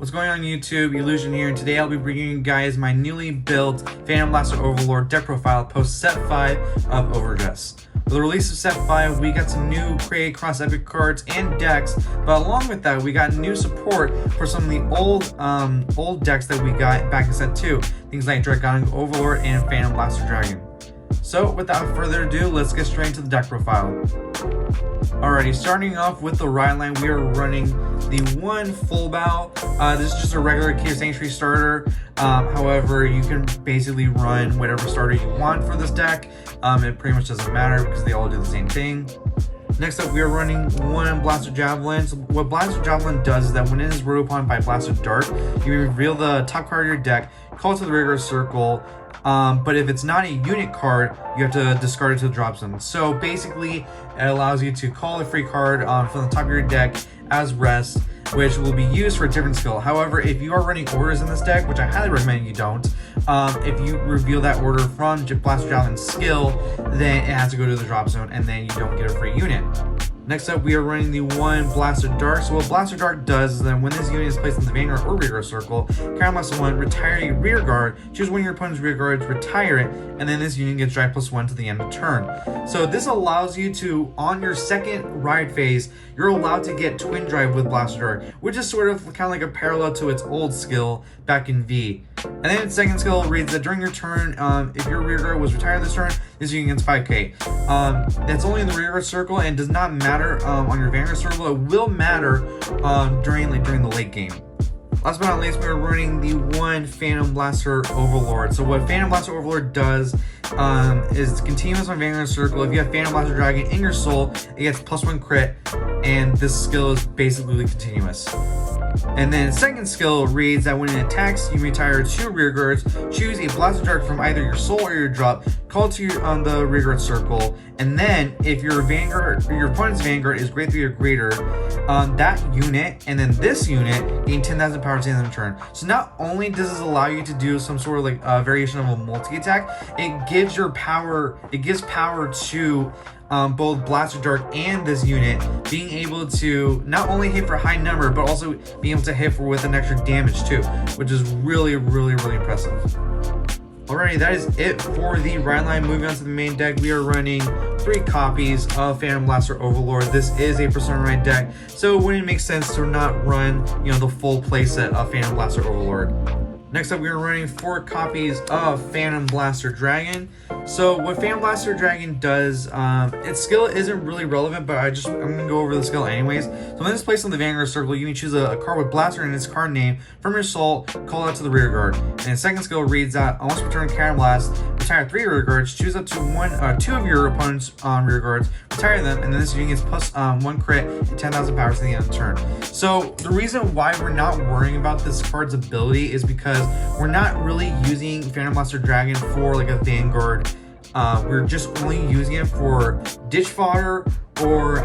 What's going on YouTube? Illusion here, and today I'll be bringing you guys my newly built Phantom Blaster Overlord deck profile post set 5 of Overdress. With the release of set 5, we got some new create cross epic cards and decks, but along with that, we got new support for some of the old decks that we got back in set 2. Things like Dragon Overlord and Phantom Blaster Dragon. So without further ado, let's get straight into the deck profile. Alrighty, starting off with the ride line, we are running the one full bow. This is just a regular Cave Sanctuary starter. However, you can basically run whatever starter you want for this deck. It pretty much doesn't matter because they all do the same thing. Next up, we are running one Blaster Javelin. So what Blaster Javelin does is that when it is rode upon by Blaster Dart, you reveal the top card of your deck, call it to the regular circle. But if it's not a unit card, you have to discard it to the drop zone. So basically, it allows you to call a free card from the top of your deck as rest, which will be used for a different skill. However, if you are running orders in this deck, which I highly recommend you don't, if you reveal that order from Blaster Javelin's skill, then it has to go to the drop zone, and then you don't get a free unit. Next up, we are running the one Blaster Dart. So what Blaster Dart does is that when this unit is placed in the Vanguard or rear guard circle, Cardfight Blaster 1, retire a rear guard, choose one of your opponent's rear guards, retire it, and then this unit gets drive +1 to the end of turn. So this allows you to, on your second ride phase, you're allowed to get Twin Drive with Blaster Dart, which is sort of kind of like a parallel to its old skill back in V. And then its second skill reads that during your turn, if your rear guard was retired this turn, this unit gets 5k. That's only in the rear guard circle and does not matter on your Vanguard circle. It will matter during the late game. Last but not least, we're running the one Phantom Blaster Overlord. So what Phantom Blaster Overlord does is continuous on Vanguard circle. If you have Phantom Blaster Dragon in your soul, it gets +1 crit, and this skill is basically continuous. And then second skill reads that when it attacks, you retire 2 rear guards, choose a Blaster Dart from either your soul or your drop, call to you on the rear guard circle, and then if your Vanguard or your opponent's Vanguard is grade 3 or greater, that unit and then this unit gain 10,000 power to the end of the turn. So not only does this allow you to do some sort of like variation of a multi-attack, it gives power to both Blaster Dart and this unit being able to not only hit for a high number, but also being able to hit with an extra damage too, which is really impressive. Alrighty, that is it for the ride line. Moving on to the main deck, we are running 3 copies of Phantom Blaster Overlord. This is a Persona Ride deck, so it wouldn't make sense to not run, the full playset of Phantom Blaster Overlord. Next up, we are running 4 copies of Phantom Blaster Dragon. So what Phantom Blaster Dragon does, its skill isn't really relevant, but I'm gonna go over the skill anyways. So when it's placed on the Vanguard circle, you can choose a card with Blaster in its card name from your soul, call out to the rear guard. And the second skill reads that once return Cardfight Blast, retire 3 rear guards, choose up to 2 of your opponent's rear guards, retire them, and then this unit gets +1 crit and 10,000 power to the end of the turn. So the reason why we're not worrying about this card's ability is because we're not really using Phantom Blaster Dragon for like a Vanguard. We're just only using it for ditch fodder or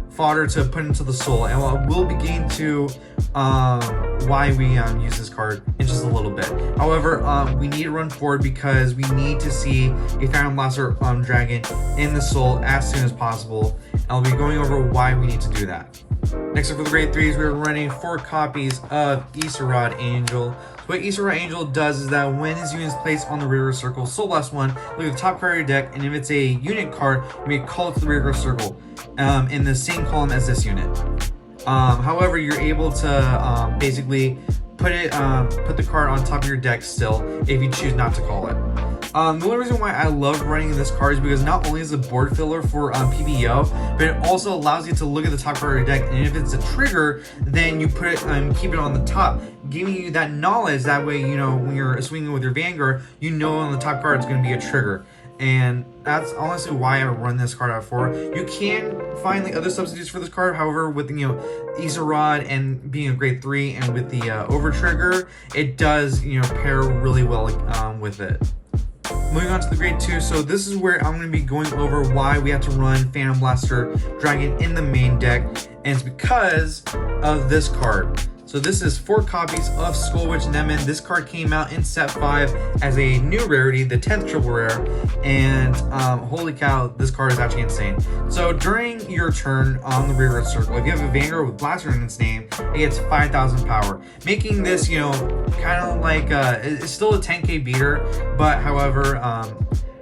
fodder to put into the soul, and we'll begin to why we use this card in just a little bit. However, we need to run forward because we need to see a Phantom Blaster Dragon in the soul as soon as possible, and I'll be going over why we need to do that. Next up for the grade 3s, we're running 4 copies of Rod Angel. So what Rod Angel does is that when his unit is placed on the rear guard circle, Soul Blast 1, look at the top card of your deck, and if it's a unit card, you may call it to the rear guard circle in the same column as this unit. However, you're able to basically put the card on top of your deck still if you choose not to call it. The only reason why I love running this card is because not only is it a board filler for PBO, but it also allows you to look at the top card of your deck, and if it's a trigger, then you put it keep it on the top, giving you that knowledge. That way, when you're swinging with your Vanguard, on the top card it's going to be a trigger. And that's honestly why I run this card out for. You can find the other substitutes for this card. However, with Rod and being a grade 3 and with the over trigger, it does pair really well with it. Moving on to the grade 2, so this is where I'm going to be going over why we have to run Phantom Blaster Dragon in the main deck, and it's because of this card. So this is 4 copies of Skull Witch Nemen. This card came out in set 5 as a new rarity, the 10th triple rare, and holy cow, this card is actually insane. So during your turn on the rear circle, if you have a Vanguard with Blaster in its name, it gets 5,000 power, making this, you know, kind of like it's still a 10k beater, but however,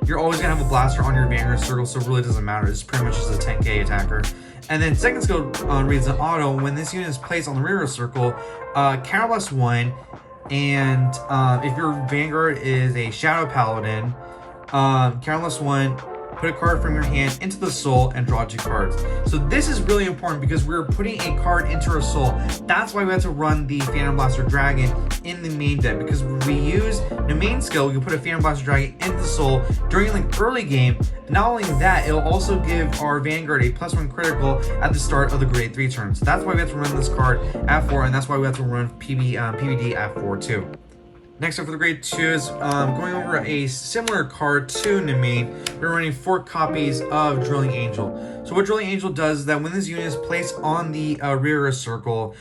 you're always gonna have a Blaster on your Vanguard circle, so it really doesn't matter. It's pretty much just a 10k attacker. And then second skill reads an auto. When this unit is placed on the rear circle, counterblast 1, and if your Vanguard is a Shadow Paladin, counterblast 1, put a card from your hand into the soul and draw 2 cards. So this is really important because we're putting a card into our soul. That's why we have to run the Phantom Blaster Dragon in the main deck, because we use the main skill, we can put a Phantom Blaster Dragon into the soul during like early game. Not only that, it'll also give our Vanguard a +1 critical at the start of the grade 3 turn. So that's why we have to run this card at 4, and that's why we have to run PVD at 4 too. Next up for the grade 2 is going over a similar card to Nemen. We're running 4 copies of Drilling Angel. So what Drilling Angel does is that when this unit is placed on the rear circle,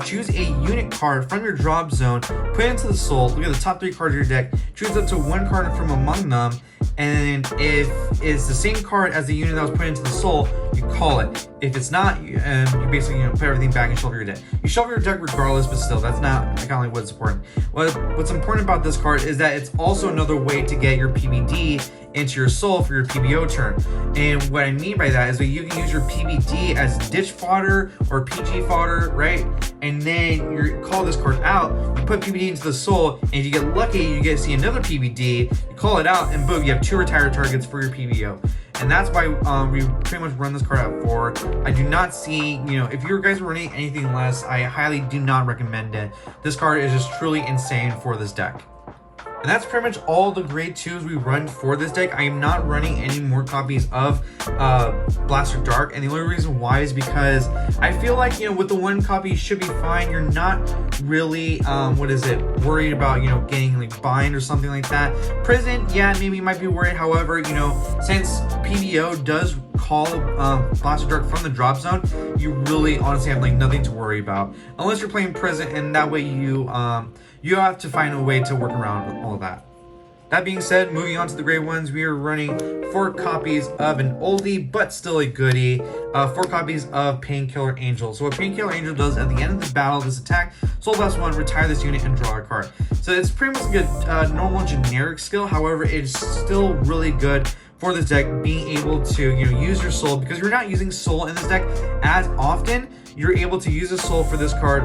choose a unit card from your drop zone, put it into the soul, look at the top 3 cards of your deck, choose up to 1 card from among them, and if it's the same card as the unit that was put into the soul, you call it. If it's not, you basically put everything back and shuffle your deck. You shuffle your deck regardless, but still, that's not kind of like what's important. What's important about this card is that it's also another way to get your PBD into your soul for your PBO turn. And what I mean by that is that you can use your PBD as ditch fodder or PG fodder, right? And then you call this card out, you put PBD into the soul, and if you get lucky, you get to see another PBD, you call it out, and boom, you have 2 retired targets for your PBO. And that's why we pretty much run this card at 4. I do not see, you know, if you guys are running anything less, I highly do not recommend it. This card is just truly insane for this deck. And that's pretty much all the grade 2s we run for this deck. I am not running any more copies of Blaster Dark, and the only reason why is because I feel like, you know, with the 1 copy you should be fine. You're not really worried about, you know, getting like bind or something like that. Prison, yeah, maybe you might be worried. However, you know, since PBO does call Blaster Dark from the drop zone, you really honestly have like nothing to worry about unless you're playing Prison, and that way you have to find a way to work around all of that. That being said, moving on to the grade 1s, we are running 4 copies of an oldie but still a goodie, 4 copies of Painkiller Angel. So what Painkiller Angel does at the end of the battle, this attack, Soul Blast 1, retire this unit and draw a card. So it's pretty much a good normal generic skill. However, it's still really good for this deck, being able to, you know, use your soul, because you're not using soul in this deck as often. You're able to use a soul for this card,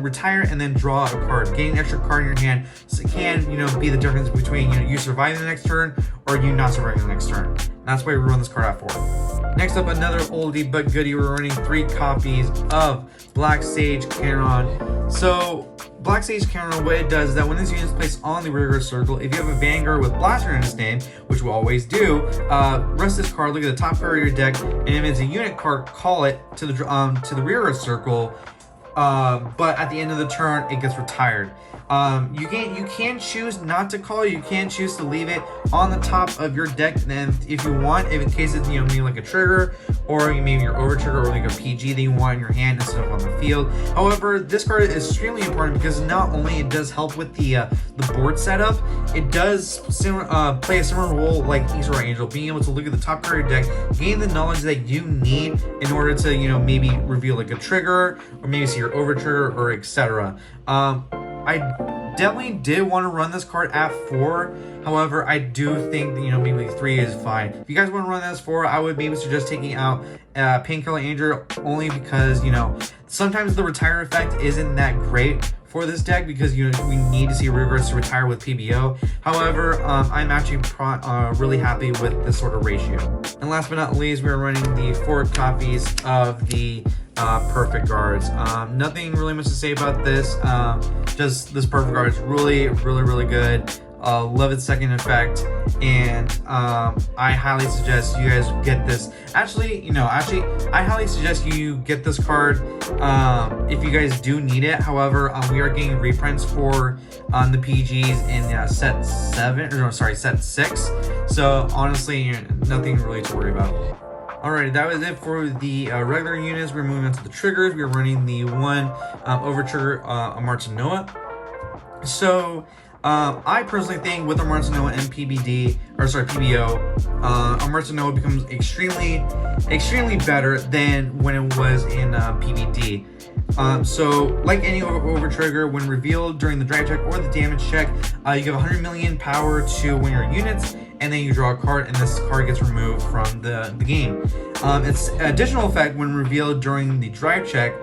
retire, and then draw a card. Getting an extra card in your hand can, you know, be the difference between, you know, you surviving the next turn or you not surviving the next turn. That's why we run this card at 4. Next up, another oldie but goodie. We're running 3 copies of Black Sage Charon. So Black Sage Charon, what it does is that when this unit is placed on the rear circle, if you have a Vanguard with Blaster in its name, which we always do, rest this card, look at the top card of your deck, and if it's a unit card, call it to the rear circle, but at the end of the turn, it gets retired. You can choose not to call it. You can choose to leave it on the top of your deck, and then if you want, if in case it's, you know, maybe like a trigger, or maybe your over trigger, or like a PG that you want in your hand instead of on the field. However, this card is extremely important because not only it does help with the board setup, it does play a similar role like Easter Angel, being able to look at the top card of your deck, gain the knowledge that you need in order to, you know, maybe reveal like a trigger, or maybe see your over trigger, or etc. I definitely did want to run this card at 4. However, I do think that, you know, maybe 3 is fine. If you guys want to run this 4, I would maybe suggest taking out Painkiller Angel, only because, you know, sometimes the retire effect isn't that great for this deck, because, you know, we need to see Regress to retire with PBO. However, I'm actually really happy with this sort of ratio. And last but not least, we're running the 4 copies of the Perfect Guards. Nothing really much to say about this. Just this Perfect Guard is really good. Love its second effect, and I highly suggest you guys get this. Actually, I highly suggest you get this card if you guys do need it. However, we are getting reprints for the PGs in set 6. So honestly, nothing really to worry about. Alrighty, that was it for the regular units. We're moving on to the triggers. We're running the one over trigger Martin Noah. So I personally think with Martin Noah and PBO, Martin Noah becomes extremely better than when it was in PBD. So like any over trigger, when revealed during the drive check or the damage check, you give 100 million power to one of your units, and then you draw a card, and this card gets removed from the game. Its additional effect when revealed during the drive check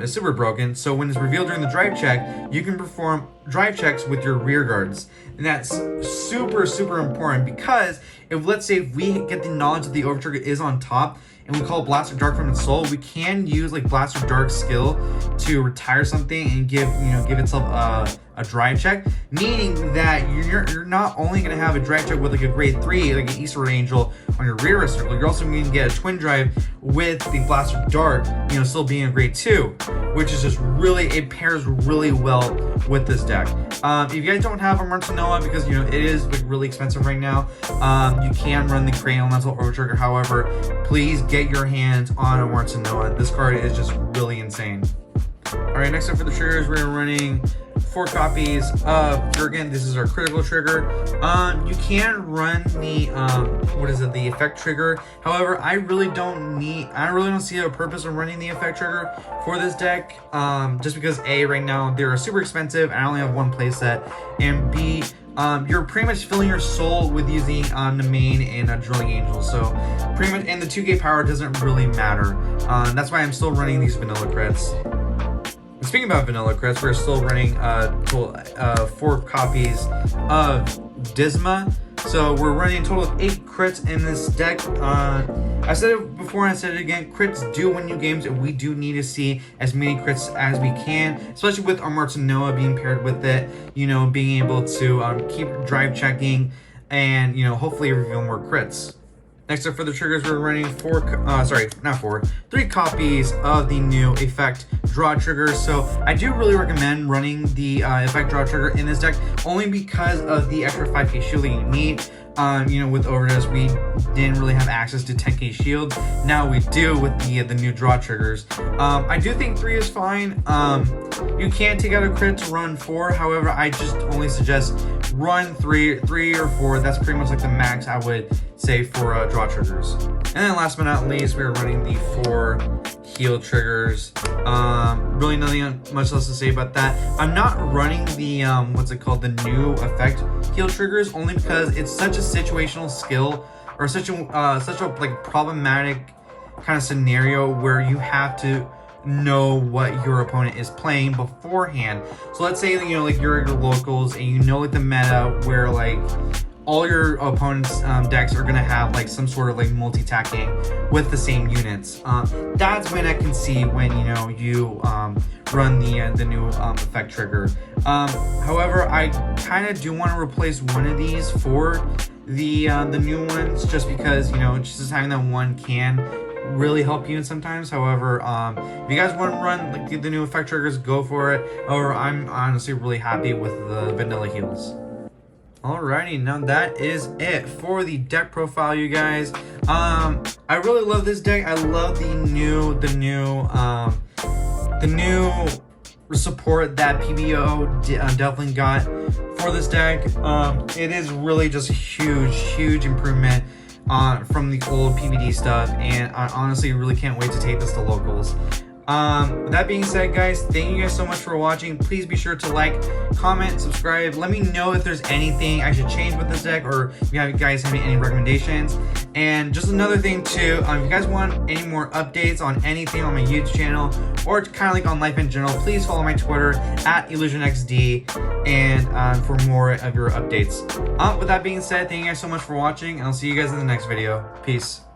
is super broken. So when it's revealed during the drive check, you can perform drive checks with your rear guards, and that's super important, because if, let's say, if we get the knowledge that the over trigger is on top and we call Blaster Dark from its soul, we can use like Blaster Dark skill to retire something and give itself a drive check, meaning that you're not only going to have a drive check with like a grade 3, like an Eastward Angel on your rear circle, you're also going to get a twin drive with the Blaster Dark, still being a grade 2, which is just really, it pairs really well with this deck. If you guys don't have a Martin Noah, because it is like really expensive right now, you can run the Crane Elemental Over Trigger. However, please get your hands on a Martin Noah. This card is just really insane. Alright, next up for the triggers, we're running 4 copies of Jurgen. This is our critical trigger. You can run the the effect trigger. However, I really don't see a purpose of running the effect trigger for this deck. Just because A, right now they're super expensive and I only have one playset, and B, you're pretty much filling your soul with using the main and Drilling Angel. So pretty much, and the 2K power doesn't really matter. That's why I'm still running these vanilla crits. Speaking about vanilla crits, we're still running 4 copies of Disma. So we're running a total of 8 crits in this deck. I said it before and I said it again, crits do win you games, and we do need to see as many crits as we can, especially with our Martin Noah being paired with it, being able to keep drive checking and, hopefully reveal more crits. Next up for the triggers, we're running 3 copies of the new effect draw trigger. So I do really recommend running the effect draw trigger in this deck, only because of the extra 5k shielding you need. With Overdress, we didn't really have access to 10k shield. Now we do with the new draw triggers. I do think 3 is fine. You can take out a crit to run 4. However, I just only suggest run 3 or 4. That's pretty much like the max I would say for draw triggers. And then last but not least, we're running the 4 heal triggers. Really nothing much else to say about that. I'm not running the the new effect heal triggers, only because it's such a situational skill, or such a like problematic kind of scenario where you have to know what your opponent is playing beforehand. So let's say like you're at your locals and like the meta where like all your opponent's decks are gonna have like some sort of like multi-attacking with the same units. That's when I can see when you run the new effect trigger. However, I kind of do want to replace one of these for the new ones, just because just having that one can really help you sometimes. However, if you guys want to run like the new effect triggers, go for it. Or I'm honestly really happy with the vanilla heals. Alrighty, now that is it for the deck profile, you guys. I really love this deck. I love the new support that PBO definitely got for this deck. It is really just a huge improvement from the old PBD stuff, and I honestly really can't wait to take this to locals. With that being said, guys, thank you guys so much for watching. Please be sure to like, comment, subscribe. Let me know if there's anything I should change with this deck, or if you guys have any recommendations. And just another thing too, if you guys want any more updates on anything on my YouTube channel, or kind of like on life in general, please follow my Twitter at IllusionXD, and for more of your updates. With that being said, thank you guys so much for watching, and I'll see you guys in the next video. Peace.